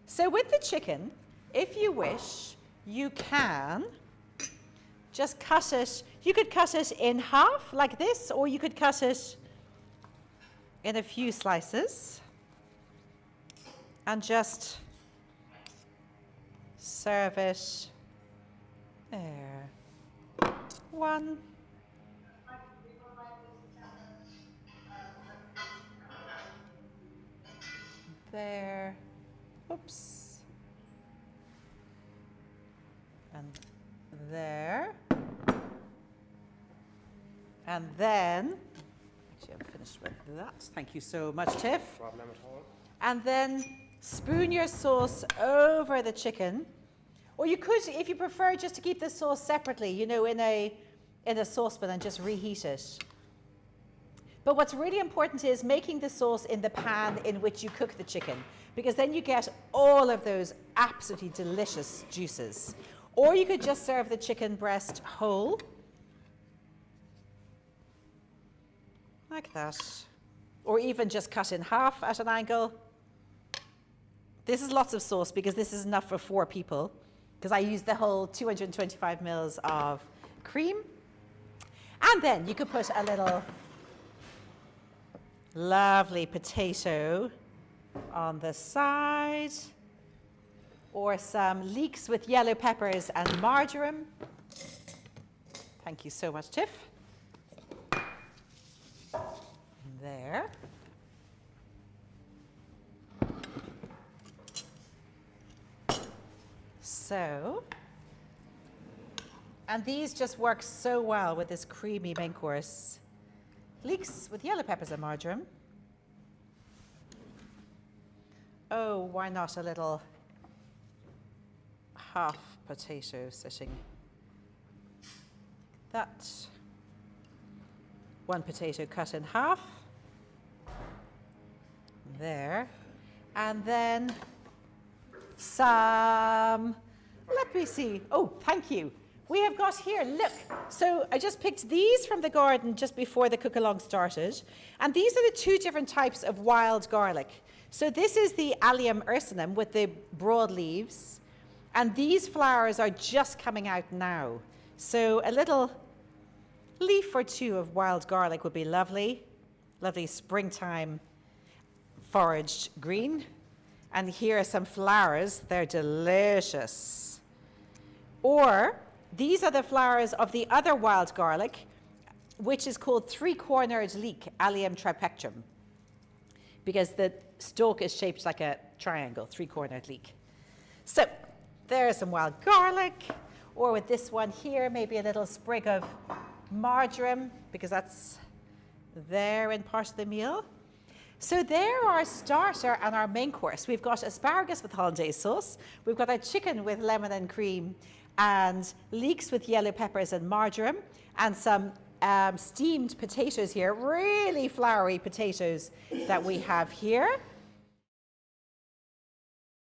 So with the chicken, if you wish, you can just cut it. You could cut it in half like this, or you could cut it in a few slices and just serve it there. One. There. Oops. And there. And then, actually I'm finished with that. Thank you so much, Tiff. No problem at all. And then spoon your sauce over the chicken. Or you could, if you prefer, just to keep the sauce separately, you know, in a saucepan and just reheat it. But what's really important is making the sauce in the pan in which you cook the chicken, because then you get all of those absolutely delicious juices. Or you could just serve the chicken breast whole, like that. Or even just cut in half at an angle. This is lots of sauce because this is enough for 4 people, because I used the whole 225 mils of cream. And then you could put a little lovely potato on the side, or some leeks with yellow peppers and marjoram. Thank you so much, Tiff. There. So, and these just work so well with this creamy main course. Leeks with yellow peppers and marjoram. Oh, why not a little half potato sitting? That. 1 potato cut in half. There. And then some, let me see. Oh, thank you. We have got here, look. So I just picked these from the garden just before the Cookalong started. And these are the 2 different types of wild garlic. So this is the Allium ursinum with the broad leaves. And these flowers are just coming out now. So a little leaf or 2 of wild garlic would be lovely. Lovely springtime foraged green. And here are some flowers. They're delicious. Or these are the flowers of the other wild garlic, which is called 3-cornered leek, Allium tripectrum, because the stalk is shaped like a triangle, 3-cornered leek. So there's some wild garlic, or with this one here, maybe a little sprig of marjoram, because that's there in part of the meal. So there are our starter and our main course. We've got asparagus with hollandaise sauce. We've got our chicken with lemon and cream, and leeks with yellow peppers and marjoram, and some steamed potatoes here, really floury potatoes that we have here.